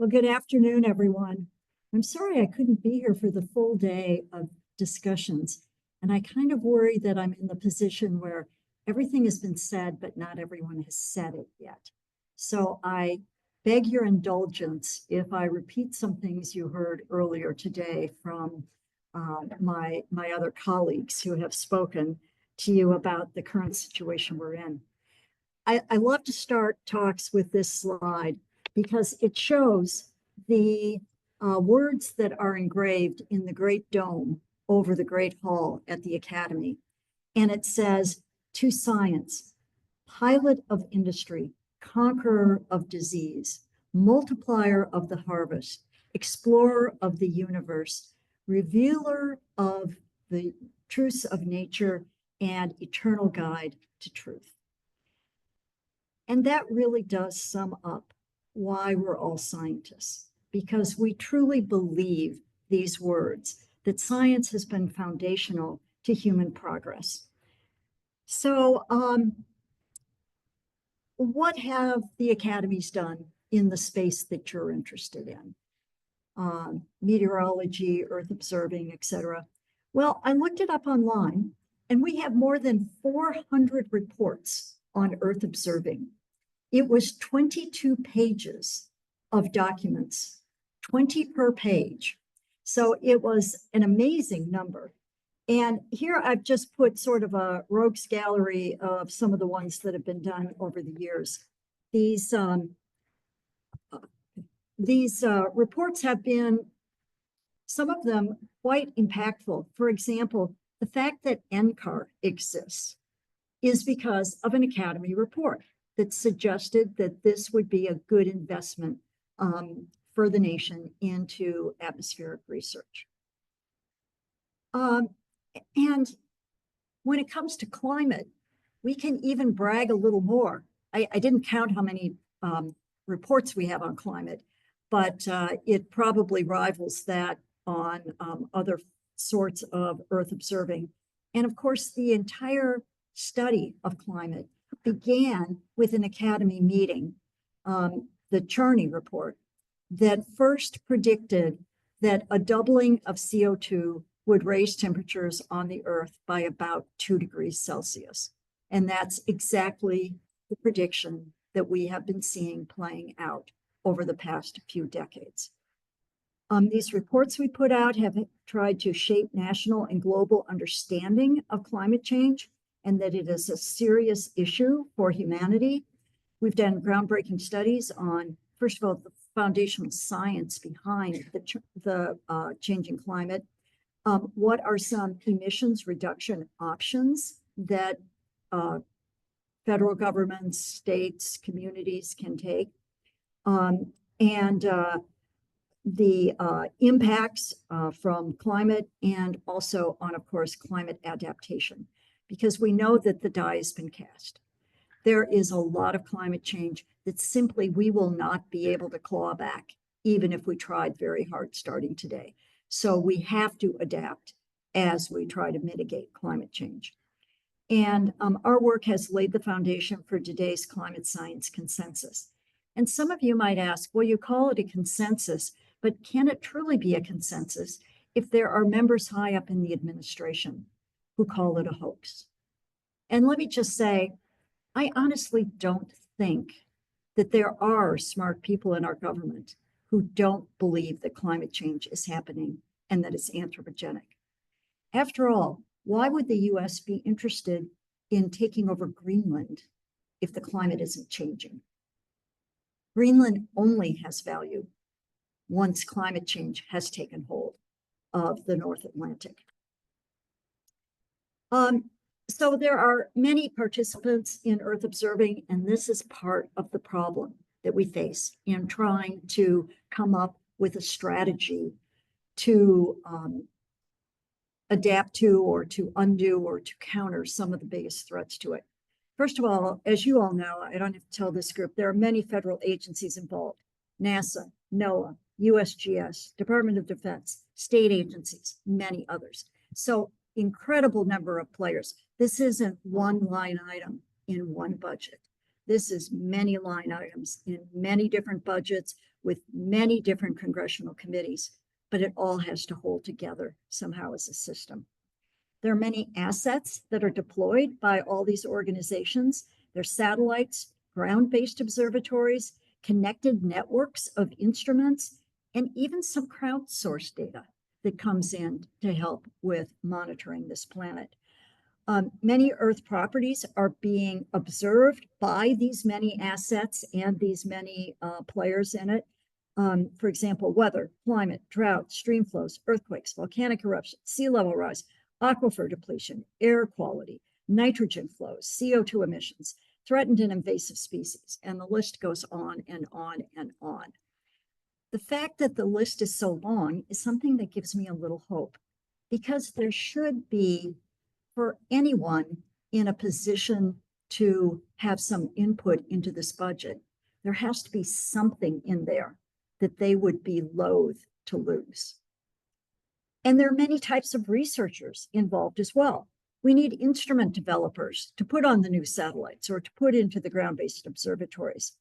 Well, good afternoon, everyone. I'm sorry I couldn't be here for the full day of discussions, and I kind of worry that I'm in the position where everything has been said, but not everyone has said it yet. So I beg your indulgence if I repeat some things you heard earlier today from my other colleagues who have spoken to you about the current situation we're in. I love to start talks with this slide because it shows the words that are engraved in the Great Dome over the Great Hall at the Academy. And it says, "To science, pilot of industry, conqueror of disease, multiplier of the harvest, explorer of the universe, revealer of the truths of nature, and eternal guide to truth." And that really does sum up why we're all scientists, because we truly believe these words, that science has been foundational to human progress. So what have the academies done in the space that you're interested in? Meteorology, Earth observing, etc. Well, I looked it up online, and we have more than 400 reports on Earth observing. It was 22 pages of documents, 20 per page. So it was an amazing number. And here I've just put sort of a rogues gallery of some of the ones that have been done over the years. These reports have been, some of them, quite impactful. For example, the fact that NCAR exists is because of an Academy report that suggested that this would be a good investment for the nation into atmospheric research. And when it comes to climate, we can even brag a little more. I didn't count how many reports we have on climate, but it probably rivals that on other sorts of Earth observing. And of course, the entire study of climate began with an Academy meeting, the Charney report, that first predicted that a doubling of CO2 would raise temperatures on the Earth by about 2 degrees Celsius. And that's exactly the prediction that we have been seeing playing out over the past few decades. These reports we put out have tried to shape national and global understanding of climate change, and that it is a serious issue for humanity. We've done groundbreaking studies on, first of all, the foundational science behind the changing climate. What are some emissions reduction options that federal governments, states, communities can take? The impacts from climate, and also on, of course, climate adaptation, because we know that the die has been cast. There is a lot of climate change that simply we will not be able to claw back, even if we tried very hard starting today. So we have to adapt as we try to mitigate climate change. And our work has laid the foundation for today's climate science consensus. And some of you might ask, well, you call it a consensus, but can it truly be a consensus if there are members high up in the administration who call it a hoax? And let me just say, I honestly don't think that there are smart people in our government who don't believe that climate change is happening and that it's anthropogenic. After all, why would the US be interested in taking over Greenland if the climate isn't changing? Greenland only has value once climate change has taken hold of the North Atlantic. So there are many participants in Earth observing, and this is part of the problem that we face in trying to come up with a strategy to adapt to, or to undo, or to counter some of the biggest threats to it. First of all, as you all know, I don't have to tell this group, there are many federal agencies involved: NASA, NOAA, USGS, Department of Defense, state agencies, many others. So incredible number of players. This isn't one line item in one budget. This is many line items in many different budgets with many different congressional committees, but it all has to hold together somehow as a system. There are many assets that are deployed by all these organizations. There's satellites, ground-based observatories, connected networks of instruments, and even some crowdsourced data that comes in to help with monitoring this planet. Many Earth properties are being observed by these many assets and these many players in it. For example, weather, climate, drought, stream flows, earthquakes, volcanic eruptions, sea level rise, aquifer depletion, air quality, nitrogen flows, CO2 emissions, threatened and invasive species, and the list goes on and on and on. The fact that the list is so long is something that gives me a little hope, because there should be, for anyone in a position to have some input into this budget, there has to be something in there that they would be loath to lose. And there are many types of researchers involved as well. We need instrument developers to put on the new satellites or to put into the ground-based observatories.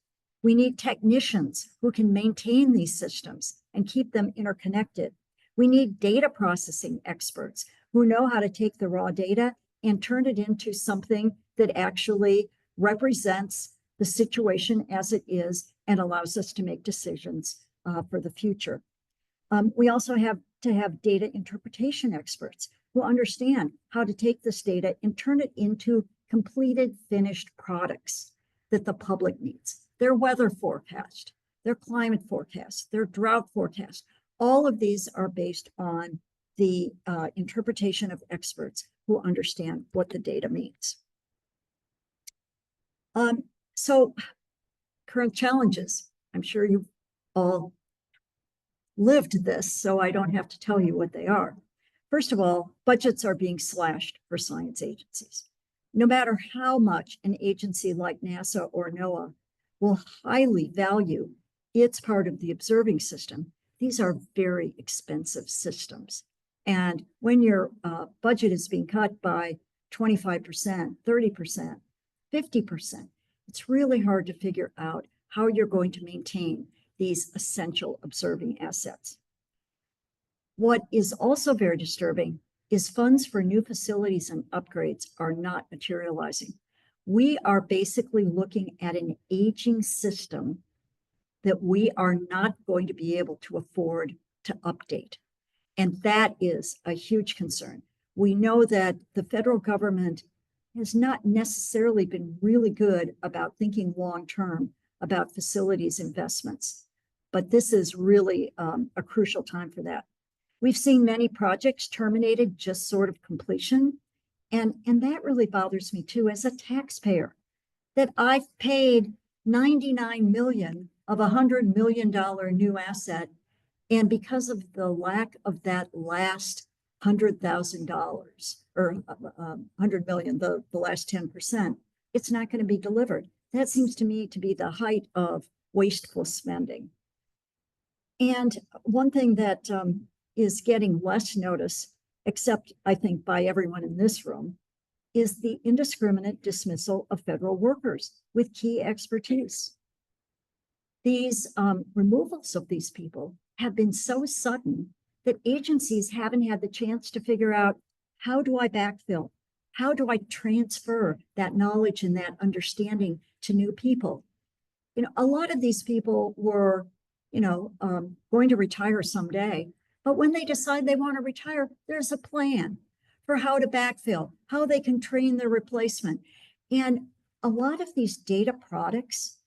We need technicians who can maintain these systems and keep them interconnected. We need data processing experts who know how to take the raw data and turn it into something that actually represents the situation as it is and allows us to make decisions for the future. We also have to have data interpretation experts who understand how to take this data and turn it into completed, finished products that the public needs. Their weather forecast, their climate forecast, their drought forecast, all of these are based on the interpretation of experts who understand what the data means. So current challenges, I'm sure you've all lived this, so I don't have to tell you what they are. First of all, budgets are being slashed for science agencies. No matter how much an agency like NASA or NOAA will highly value its part of the observing system, these are very expensive systems. And when your budget is being cut by 25%, 30%, 50%, it's really hard to figure out how you're going to maintain these essential observing assets. What is also very disturbing is funds for new facilities and upgrades are not materializing. We are basically looking at an aging system that we are not going to be able to afford to update. And that is a huge concern. We know that the federal government has not necessarily been really good about thinking long-term about facilities investments, but this is really a crucial time for that. We've seen many projects terminated just sort of completion, and that really bothers me too as a taxpayer, that I've paid $99 million of a $100 million new asset, and because of the lack of that last $100,000 or $100 million, the last 10%, it's not going to be delivered. That seems to me to be the height of wasteful spending. And one thing that is getting less notice, except I think by everyone in this room, is the indiscriminate dismissal of federal workers with key expertise. These removals of these people have been so sudden that agencies haven't had the chance to figure out, how do I backfill? How do I transfer that knowledge and that understanding to new people? You know, a lot of these people were, going to retire someday, but when they decide they want to retire, there's a plan for how to backfill, how they can train their replacement. And a lot of these data products,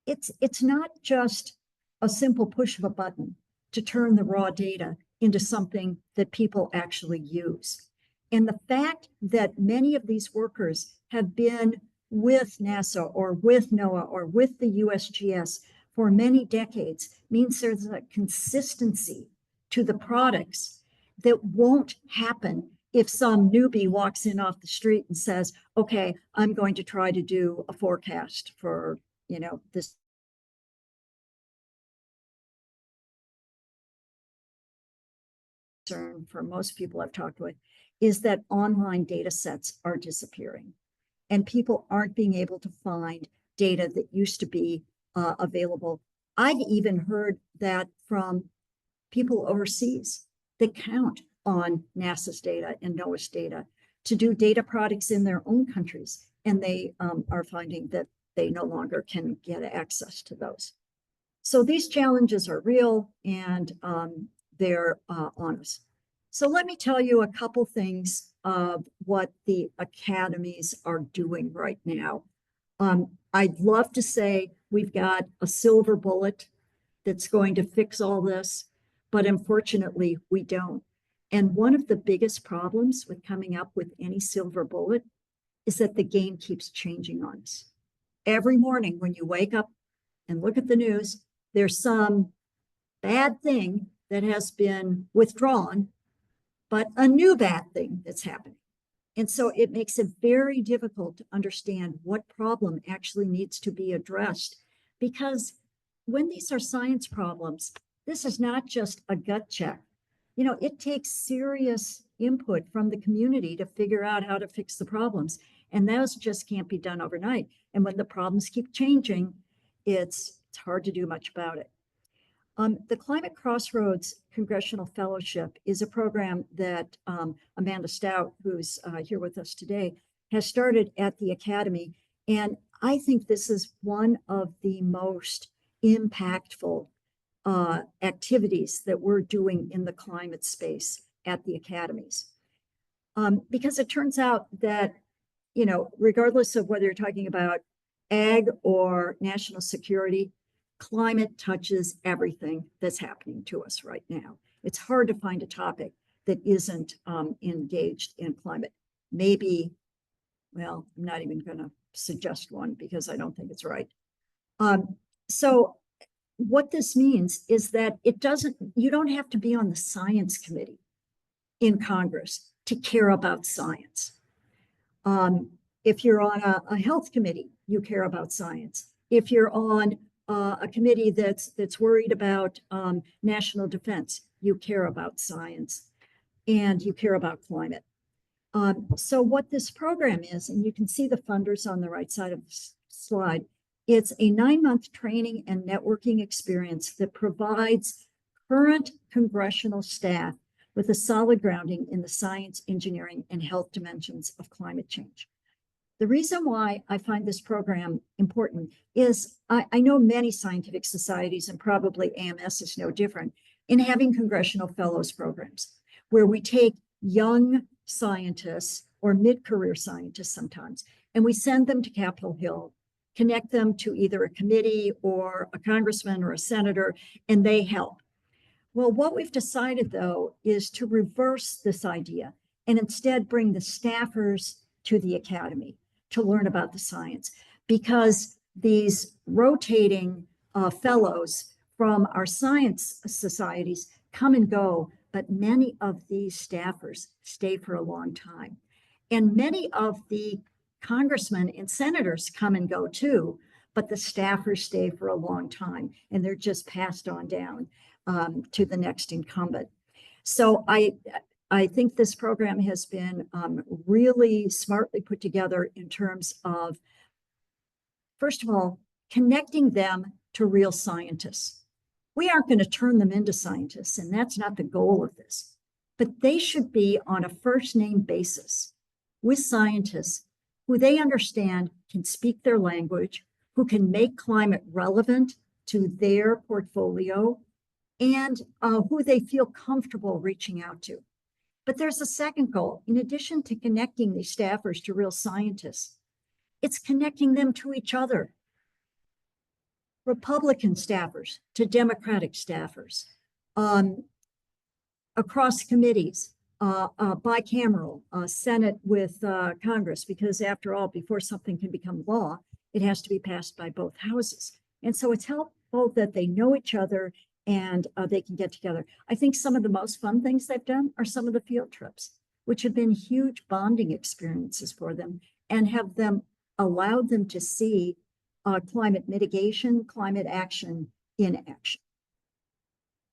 it's not just a simple push of a button to turn the raw data into something that people actually use. And the fact that many of these workers have been with NASA or with NOAA or with the USGS for many decades means there's a consistency to the products that won't happen if some newbie walks in off the street and says, okay, I'm going to try to do a forecast for, this. Concern for most people I've talked with is that online data sets are disappearing and people aren't being able to find data that used to be available. I've even heard that from people overseas that count on NASA's data and NOAA's data to do data products in their own countries, and they are finding that they no longer can get access to those. So these challenges are real, and they're on us. So let me tell you a couple things of what the academies are doing right now. I'd love to say we've got a silver bullet that's going to fix all this, but unfortunately we don't. And one of the biggest problems with coming up with any silver bullet is that the game keeps changing on us. Every morning when you wake up and look at the news, there's some bad thing that has been withdrawn, but a new bad thing that's happening. And so it makes it very difficult to understand what problem actually needs to be addressed, because when these are science problems, this is not just a gut check. You know, it takes serious input from the community to figure out how to fix the problems. And those just can't be done overnight. And when the problems keep changing, it's hard to do much about it. The Climate Crossroads Congressional Fellowship is a program that Amanda Stout, who's here with us today, has started at the Academy. And I think this is one of the most impactful activities that we're doing in the climate space at the academies. Because it turns out that, you know, regardless of whether you're talking about ag or national security, climate touches everything that's happening to us right now. It's hard to find a topic that isn't engaged in climate. Maybe, well, I'm not even going to suggest one because I don't think it's right. So what this means is that you don't have to be on the science committee in Congress to care about science. If you're on a health committee, you care about science. If you're on a committee that's worried about national defense, you care about science, and you care about climate. So what this program is, and you can see the funders on the right side of the slide, it's a 9-month training and networking experience that provides current congressional staff with a solid grounding in the science, engineering, and health dimensions of climate change. The reason why I find this program important is I know many scientific societies, and probably AMS is no different, in having congressional fellows programs where we take young scientists or mid-career scientists sometimes, and we send them to Capitol Hill, connect them to either a committee or a congressman or a senator, and they help. Well, what we've decided, though, is to reverse this idea and instead bring the staffers to the academy to learn about the science, because these rotating fellows from our science societies come and go, but many of these staffers stay for a long time. And many of the congressmen and senators come and go too, but the staffers stay for a long time, and they're just passed on down to the next incumbent. So I think this program has been really smartly put together in terms of, first of all, connecting them to real scientists. We aren't going to turn them into scientists, and that's not the goal of this. But they should be on a first name basis with scientists who they understand can speak their language, who can make climate relevant to their portfolio, and who they feel comfortable reaching out to. But there's a second goal. In addition to connecting these staffers to real scientists, it's connecting them to each other. Republican staffers to Democratic staffers, across committees, bicameral, Senate with Congress, because after all, before something can become law, it has to be passed by both houses. And so it's helpful that they know each other and they can get together. I think some of the most fun things they've done are some of the field trips, which have been huge bonding experiences for them and have them allowed them to see climate mitigation, climate action in action.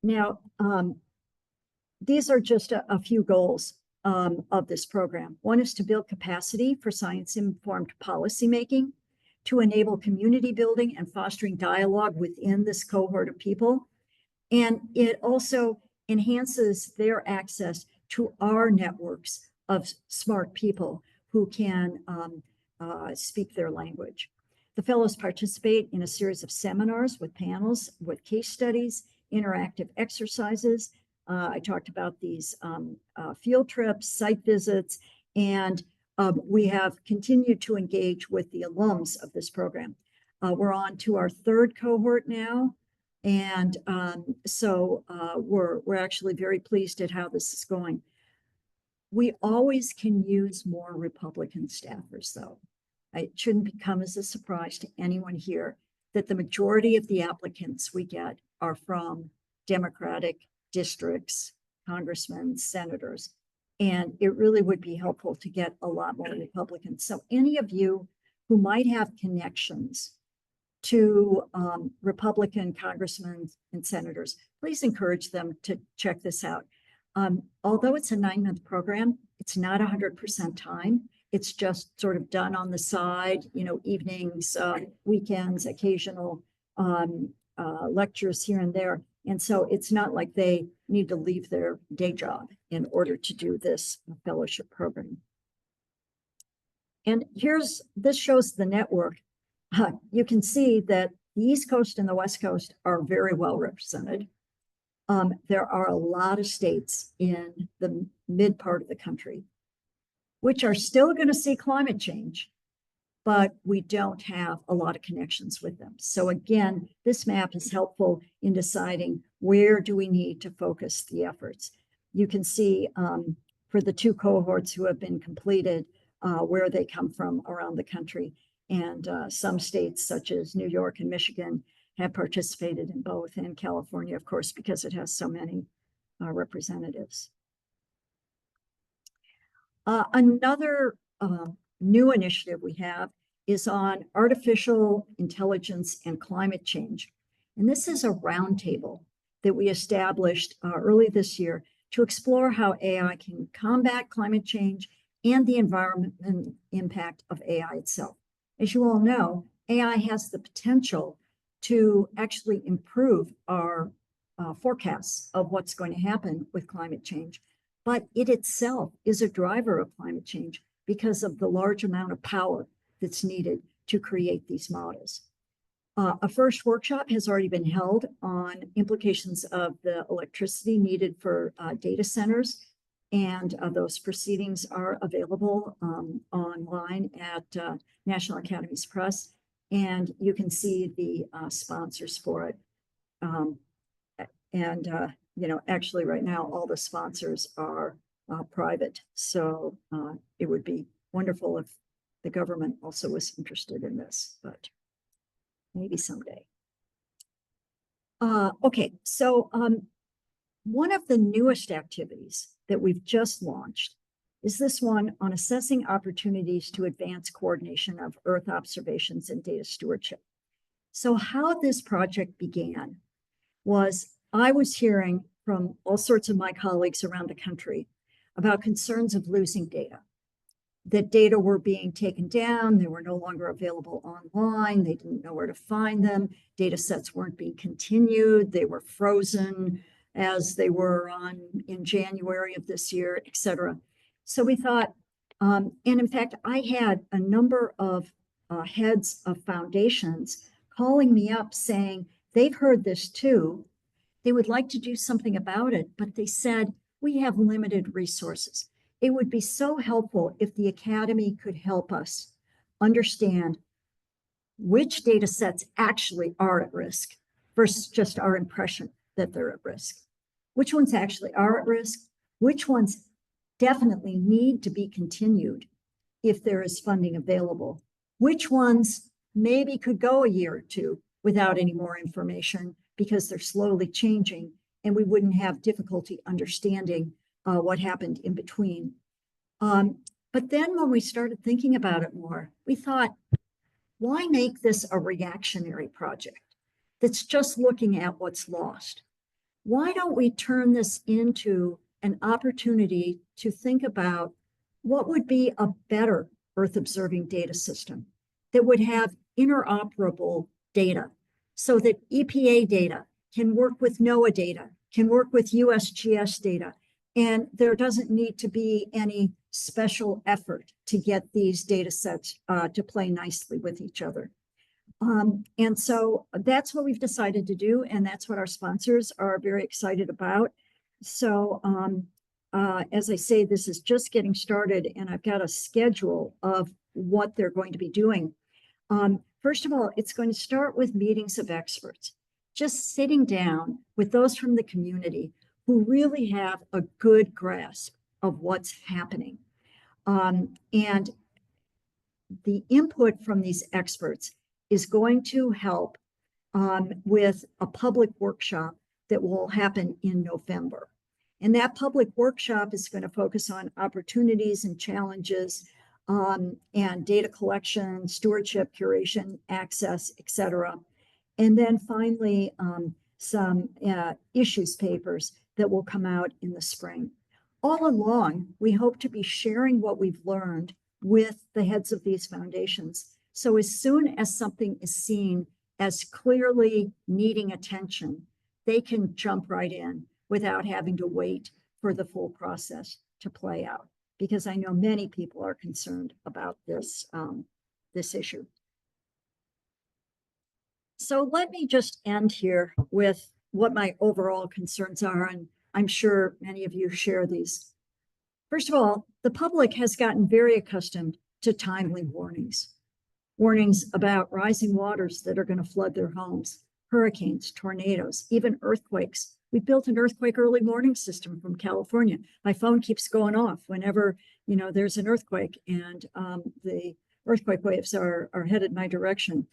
Now, these are just a few goals of this program. One is to build capacity for science-informed policymaking, to enable community building and fostering dialogue within this cohort of people. And it also enhances their access to our networks of smart people who can speak their language. The fellows participate in a series of seminars with panels, with case studies, interactive exercises. I talked about these field trips, site visits, and we have continued to engage with the alums of this program. We're on to our third cohort now, and so we're actually very pleased at how this is going. We always can use more Republican staffers, though. It shouldn't come as a surprise to anyone here that the majority of the applicants we get are from Democratic districts, congressmen, senators, and it really would be helpful to get a lot more Republicans. So any of you who might have connections to Republican congressmen and senators, please encourage them to check this out. Although it's a 9-month program, it's not 100% time. It's just sort of done on the side, you know, evenings, weekends, occasional lectures here and there. And so it's not like they need to leave their day job in order to do this fellowship program. And this shows the network. You can see that the East Coast and the West Coast are very well represented. There are a lot of states in the mid part of the country which are still going to see climate change, but we don't have a lot of connections with them. So again, this map is helpful in deciding where do we need to focus the efforts. You can see for the 2 cohorts who have been completed, where they come from around the country. And some states such as New York and Michigan have participated in both, and California, of course, because it has so many representatives. Another new initiative we have is on artificial intelligence and climate change. And this is a roundtable that we established early this year to explore how AI can combat climate change and the environmental impact of AI itself. As you all know, AI has the potential to actually improve our forecasts of what's going to happen with climate change. But it itself is a driver of climate change because of the large amount of power that's needed to create these models. A first workshop has already been held on implications of the electricity needed for data centers, and those proceedings are available online at National Academies Press, and you can see the sponsors for it. You know, actually right now, all the sponsors are private. So it would be wonderful if the government also was interested in this, but maybe someday. Okay, so one of the newest activities that we've just launched is this one on assessing opportunities to advance coordination of Earth observations and data stewardship. So how this project began was I was hearing from all sorts of my colleagues around the country about concerns of losing data, that data were being taken down, they were no longer available online, they didn't know where to find them, data sets weren't being continued, they were frozen as they were in January of this year, et cetera. So we thought, and in fact, I had a number of heads of foundations calling me up saying they've heard this too. They would like to do something about it, but they said, we have limited resources. It would be so helpful if the Academy could help us understand which data sets actually are at risk versus just our impression that they're at risk. Which ones actually are at risk? Which ones definitely need to be continued if there is funding available? Which ones maybe could go a year or two without any more information because they're slowly changing and we wouldn't have difficulty understanding what happened in between. But then when we started thinking about it more, we thought, why make this a reactionary project that's just looking at what's lost? Why don't we turn this into an opportunity to think about what would be a better Earth observing data system that would have interoperable data so that EPA data can work with NOAA data, can work with USGS data, and there doesn't need to be any special effort to get these data sets to play nicely with each other. And so that's what we've decided to do, and that's what our sponsors are very excited about. So as I say, this is just getting started, and I've got a schedule of what they're going to be doing. First of all, it's going to start with meetings of experts, just sitting down with those from the community who really have a good grasp of what's happening. And the input from these experts is going to help with a public workshop that will happen in November. And that public workshop is going to focus on opportunities and challenges and data collection, stewardship, curation, access, etc. And then finally, some issues papers that will come out in the spring. All along, we hope to be sharing what we've learned with the heads of these foundations. So as soon as something is seen as clearly needing attention, they can jump right in without having to wait for the full process to play out, because I know many people are concerned about this, this issue. So let me just end here with what my overall concerns are, and I'm sure many of you share these. First of all, the public has gotten very accustomed to timely warnings. Warnings about rising waters that are going to flood their homes, hurricanes, tornadoes, even earthquakes. We built an earthquake early warning system from California. My phone keeps going off whenever, you know, there's an earthquake and the earthquake waves are headed my direction.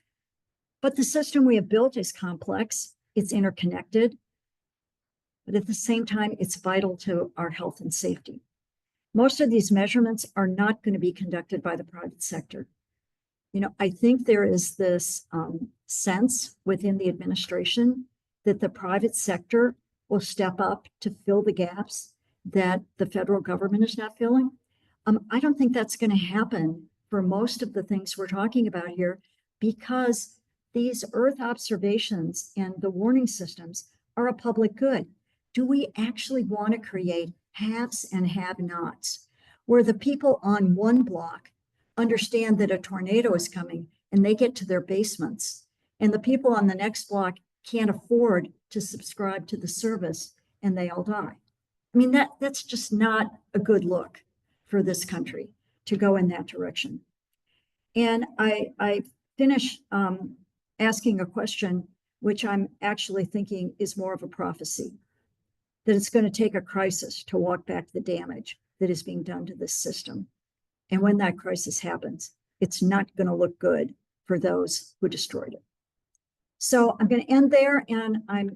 But the system we have built is complex, it's interconnected, but at the same time, it's vital to our health and safety. Most of these measurements are not going to be conducted by the private sector. You know, I think there is this sense within the administration that the private sector will step up to fill the gaps that the federal government is not filling. I don't think that's going to happen for most of the things we're talking about here, because these Earth observations and the warning systems are a public good. Do we actually want to create haves and have-nots, where the people on one block understand that a tornado is coming and they get to their basements, and the people on the next block can't afford to subscribe to the service and they all die? I mean, that's just not a good look for this country to go in that direction. And I finish asking a question, which I'm actually thinking is more of a prophecy, that it's going to take a crisis to walk back the damage that is being done to this system. And when that crisis happens, it's not going to look good for those who destroyed it. So I'm going to end there, and I'm